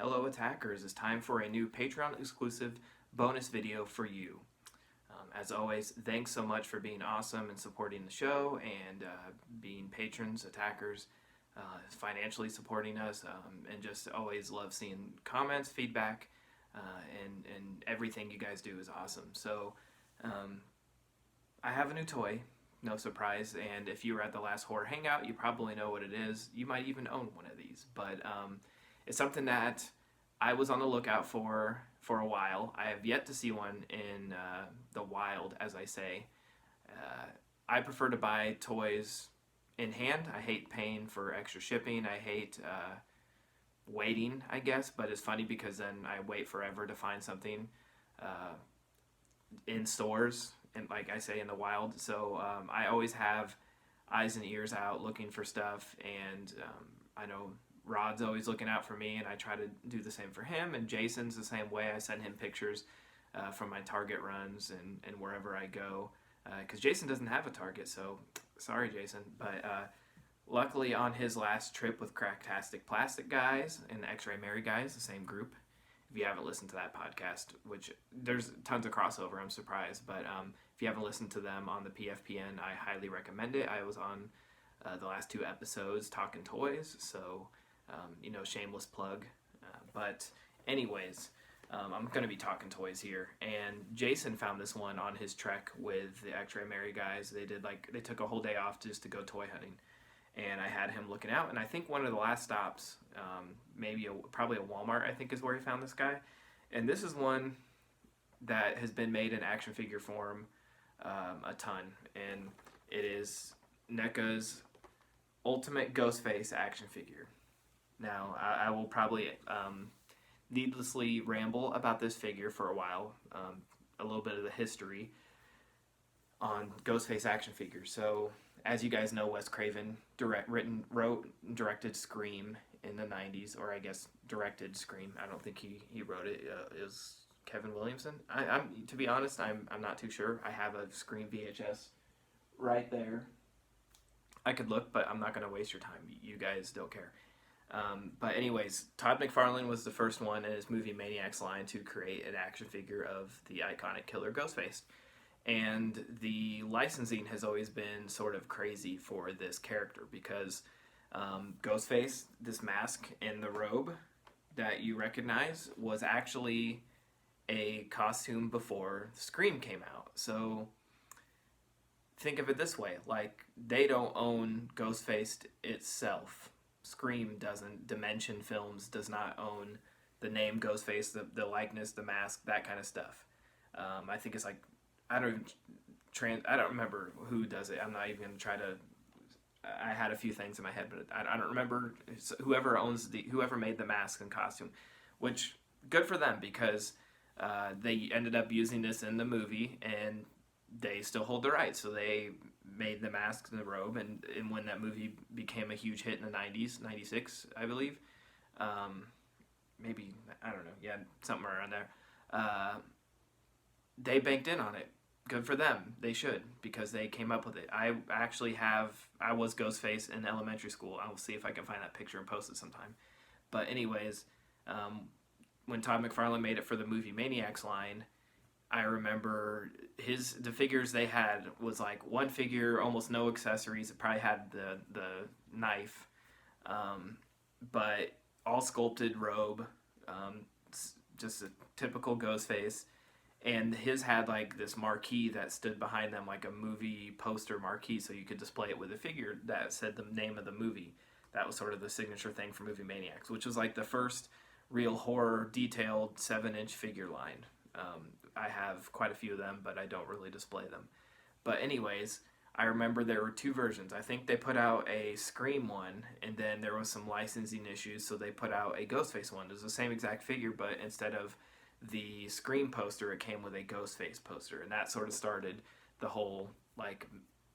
Hello attackers, it's time for a new Patreon exclusive bonus video for you. As always, thanks so much for being awesome and supporting the show and being patrons, attackers, financially supporting us, and just always love seeing comments, feedback, and everything you guys do is awesome. So I have a new toy, no surprise, and if you were at the last horror hangout, you probably know what it is. You might even own one of these, but it's something that I was on the lookout for a while. I have yet to see one in the wild, as I say. I prefer to buy toys in hand. I hate paying for extra shipping. I hate waiting, I guess, but it's funny because then I wait forever to find something in stores, and like I say, in the wild. So I always have eyes and ears out looking for stuff, and I know Rod's always looking out for me, and I try to do the same for him, and Jason's the same way. I send him pictures from my Target runs and wherever I go, because Jason doesn't have a Target, so sorry, Jason. But luckily, on his last trip with Cracktastic Plastic Guys and X-Ray Mary Guys, the same group, if you haven't listened to that podcast, which there's tons of crossover, I'm surprised, but if you haven't listened to them on the PFPN, I highly recommend it. I was on the last 2 episodes talking toys, so shameless plug. But anyways, I'm going to be talking toys here. And Jason found this one on his trek with the X-Ray Mary guys. They took a whole day off just to go toy hunting. And I had him looking out. And I think one of the last stops, probably a Walmart, I think is where he found this guy. And this is one that has been made in action figure form a ton. And it is NECA's Ultimate Ghostface action figure. Now, I will probably needlessly ramble about this figure for a while, a little bit of the history on Ghostface action figures. So, as you guys know, Wes Craven wrote and directed Scream in the 90s, or I guess directed Scream. I don't think he wrote it. It was Kevin Williamson. I'm to be honest, I'm not too sure. I have a Scream VHS right there. I could look, but I'm not going to waste your time. You guys don't care. But anyways, Todd McFarlane was the first one in his Movie Maniacs line to create an action figure of the iconic killer Ghostface. And the licensing has always been sort of crazy for this character because Ghostface, this mask and the robe that you recognize, was actually a costume before Scream came out. So think of it this way, like they don't own Ghostface itself. Scream doesn't. Dimension Films does not own the name Ghostface, the likeness, the mask, that kind of stuff. I think it's like I don't remember who does it. I'm not even gonna try to. I had a few things in my head, but I don't remember whoever made the mask and costume, which good for them because they ended up using this in the movie and they still hold the rights. So they made the mask and the robe, and when that movie became a huge hit in the 90s, 96, I believe, maybe, I don't know, yeah, something around there, they banked in on it. Good for them. They should, because they came up with it. I was Ghostface in elementary school. I will see if I can find that picture and post it sometime. But anyways, when Todd McFarlane made it for the Movie Maniacs line, I remember the figures they had was like one figure, almost no accessories. It probably had the knife, but all sculpted robe, just a typical Ghostface. And his had like this marquee that stood behind them, like a movie poster marquee, so you could display it with a figure that said the name of the movie. That was sort of the signature thing for Movie Maniacs, which was like the first real horror detailed 7-inch figure line. I have quite a few of them, but I don't really display them. But anyways, I remember there were 2 versions. I think they put out a Scream one, and then there was some licensing issues, so they put out a Ghostface one. It was the same exact figure, but instead of the Scream poster, it came with a Ghostface poster, and that sort of started the whole like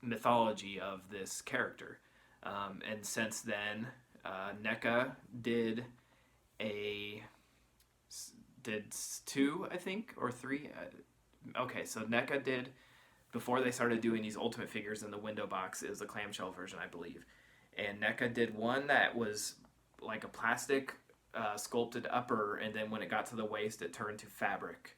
mythology of this character. And since then, NECA did 2, I think, or 3. Okay, so NECA did, before they started doing these Ultimate figures in the window box, is the clamshell version, I believe. And NECA did one that was like a plastic sculpted upper, and then when it got to the waist, it turned to fabric.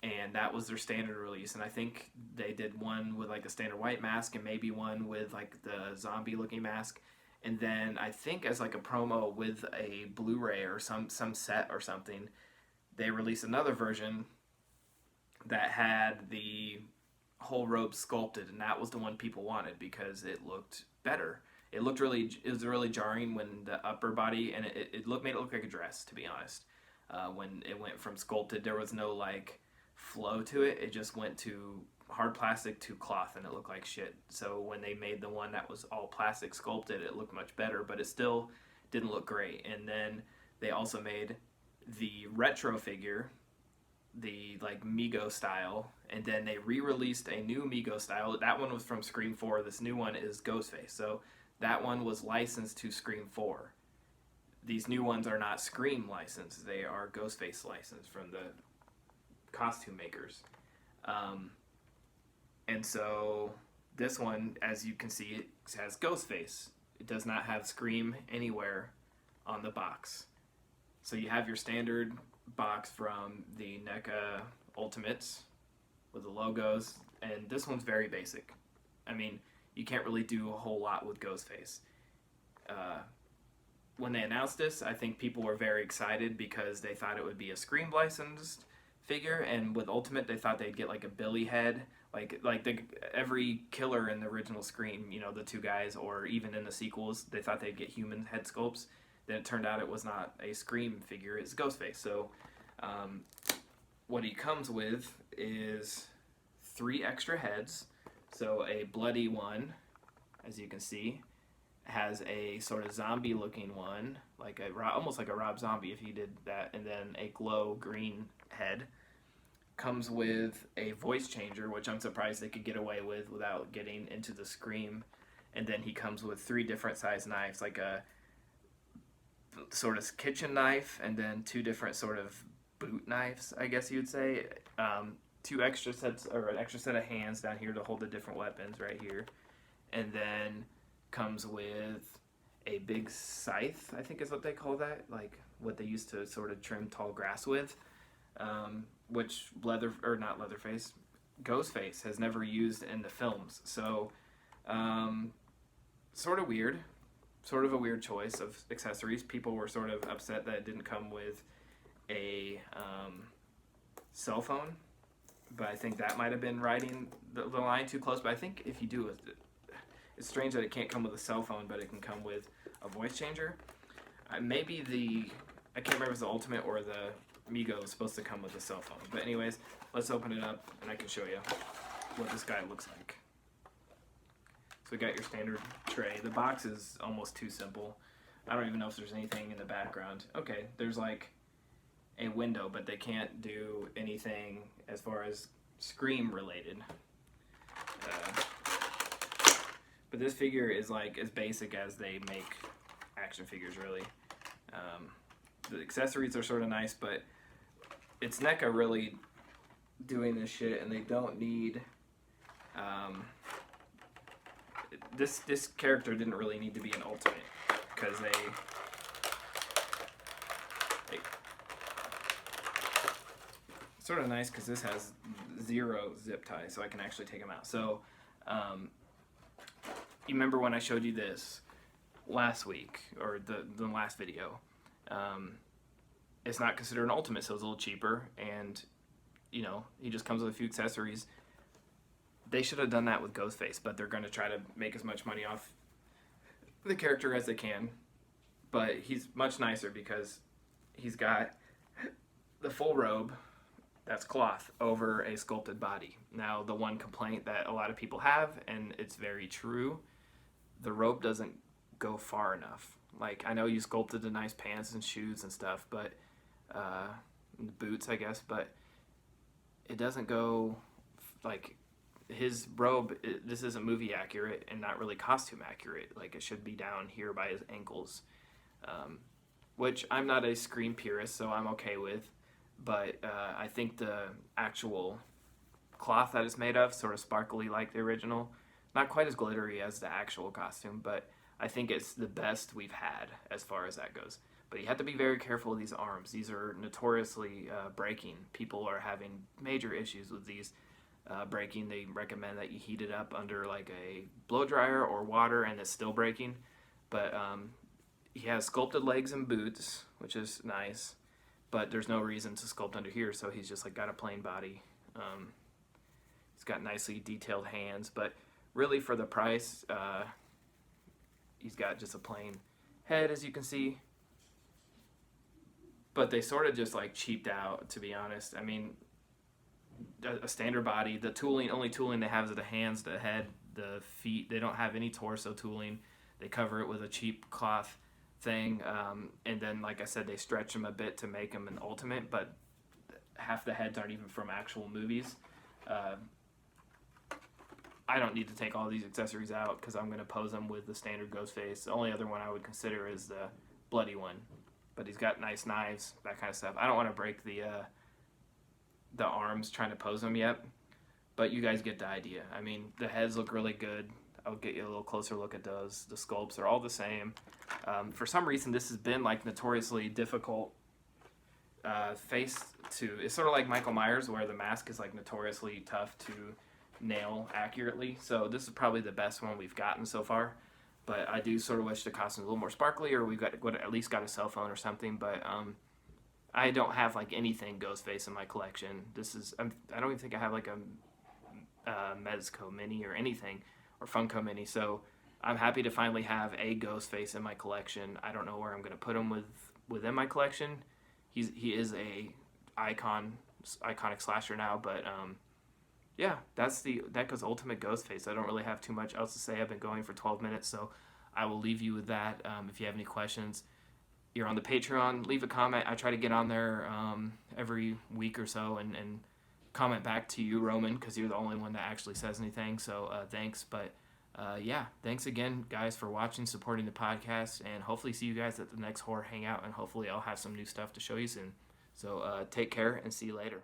And that was their standard release. And I think they did one with like a standard white mask and maybe one with like the zombie looking mask. And then I think as like a promo with a Blu-ray or some set or something, they released another version that had the whole robe sculpted, and that was the one people wanted because it looked better. It was really jarring when the upper body, and made it look like a dress, to be honest. When it went from sculpted, there was no like flow to it. It just went to hard plastic to cloth, and it looked like shit. So when they made the one that was all plastic sculpted, it looked much better, but it still didn't look great. And then they also made the retro figure, the like Mego style, and then they re-released a new Mego style. That one was from Scream 4. This new one is Ghostface. So that one was licensed to Scream 4. These new ones are not Scream licensed. They are Ghostface licensed from the costume makers. And so this one, as you can see, it has Ghostface. It does not have Scream anywhere on the box. So you have your standard box from the NECA Ultimates with the logos, and this one's very basic. I mean, you can't really do a whole lot with Ghostface. When they announced this, I think people were very excited because they thought it would be a Scream licensed figure, and with Ultimate they thought they'd get like a Billy head, like every killer in the original Scream, you know, the two guys, or even in the sequels, they thought they'd get human head sculpts. Then it turned out it was not a Scream figure, it's Ghostface. So what he comes with is 3 extra heads. So a bloody one, as you can see, has a sort of zombie looking one, like almost like a Rob Zombie if he did that, and then a glow green head. Comes with a voice changer, which I'm surprised they could get away with without getting into the Scream. And then he comes with 3 different size knives, like a sort of kitchen knife, and then 2 different sort of boot knives, I guess you would say. 2 extra sets, or an extra set of hands down here to hold the different weapons right here. And then comes with a big scythe, I think is what they call that, like what they used to sort of trim tall grass with, which Ghostface has never used in the films. So sort of a weird choice of accessories. People were sort of upset that it didn't come with a cell phone, but I think that might have been riding the line too close. But I think if you do, it's strange that it can't come with a cell phone, but it can come with a voice changer. I can't remember if it's the Ultimate or the Mego is supposed to come with a cell phone. But anyways, let's open it up and I can show you what this guy looks like. So we got your standard tray. The box is almost too simple. I don't even know if there's anything in the background. Okay, there's like a window, but they can't do anything as far as Scream related. But this figure is like as basic as they make action figures, really. The accessories are sort of nice, but it's NECA really doing this shit, and they don't need... This character didn't really need to be an Ultimate, because it's sort of nice because this has 0 zip ties, so I can actually take them out. So you remember when I showed you this last week, or the last video? It's not considered an Ultimate, so it's a little cheaper, and you know, he just comes with a few accessories. They should have done that with Ghostface, but they're going to try to make as much money off the character as they can. But he's much nicer because he's got the full robe that's cloth over a sculpted body. Now, the one complaint that a lot of people have, and it's very true, the robe doesn't go far enough. Like, I know you sculpted the nice pants and shoes and stuff, but boots, I guess, but it doesn't go, like, his robe, this isn't movie accurate and not really costume accurate. Like, it should be down here by his ankles, which I'm not a Scream purist, so I'm okay with, but I think the actual cloth that it's made of, sort of sparkly like the original, not quite as glittery as the actual costume, but I think it's the best we've had as far as that goes. But you have to be very careful with these arms. These are notoriously breaking. People are having major issues with these breaking. They recommend that you heat it up under like a blow dryer or water, and it's still breaking. But he has sculpted legs and boots, which is nice. But there's no reason to sculpt under here, so he's just like got a plain body. He's got nicely detailed hands, but really for the price, he's got just a plain head, as you can see. But they sort of just like cheaped out, to be honest. I mean, a standard body, the only tooling they have is the hands, the head, the feet. They don't have any torso tooling. They cover it with a cheap cloth thing, and then, like I said, they stretch them a bit to make them an ultimate, but half the heads aren't even from actual movies. I don't need to take all these accessories out because I'm going to pose them with the standard Ghostface. The only other one I would consider is the bloody one, but he's got nice knives, that kind of stuff. I don't want to break the arms trying to pose them yet, but you guys get the idea. I mean, the heads look really good. I'll get you a little closer look at those. The sculpts are all the same. For some reason, this has been like notoriously difficult face to. It's sort of like Michael Myers, where the mask is like notoriously tough to nail accurately. So this is probably the best one we've gotten so far. But I do sort of wish the costume's a little more sparkly, or we've got at least got a cell phone or something. But I don't have like anything Ghostface in my collection. I don't even think I have like a Mezco Mini or anything, or Funko Mini. So I'm happy to finally have a Ghostface in my collection. I don't know where I'm going to put him within my collection. He is a iconic slasher now, but yeah, that's the NECA's Ultimate Ghostface. I don't really have too much else to say. I've been going for 12 minutes, so I will leave you with that. If you have any questions, you're on the Patreon, leave a comment. I try to get on there every week or so and comment back to you, Roman, because you're the only one that actually says anything. So thanks. But yeah, thanks again, guys, for watching, supporting the podcast, and hopefully see you guys at the next horror hangout, and hopefully I'll have some new stuff to show you soon. So take care and see you later.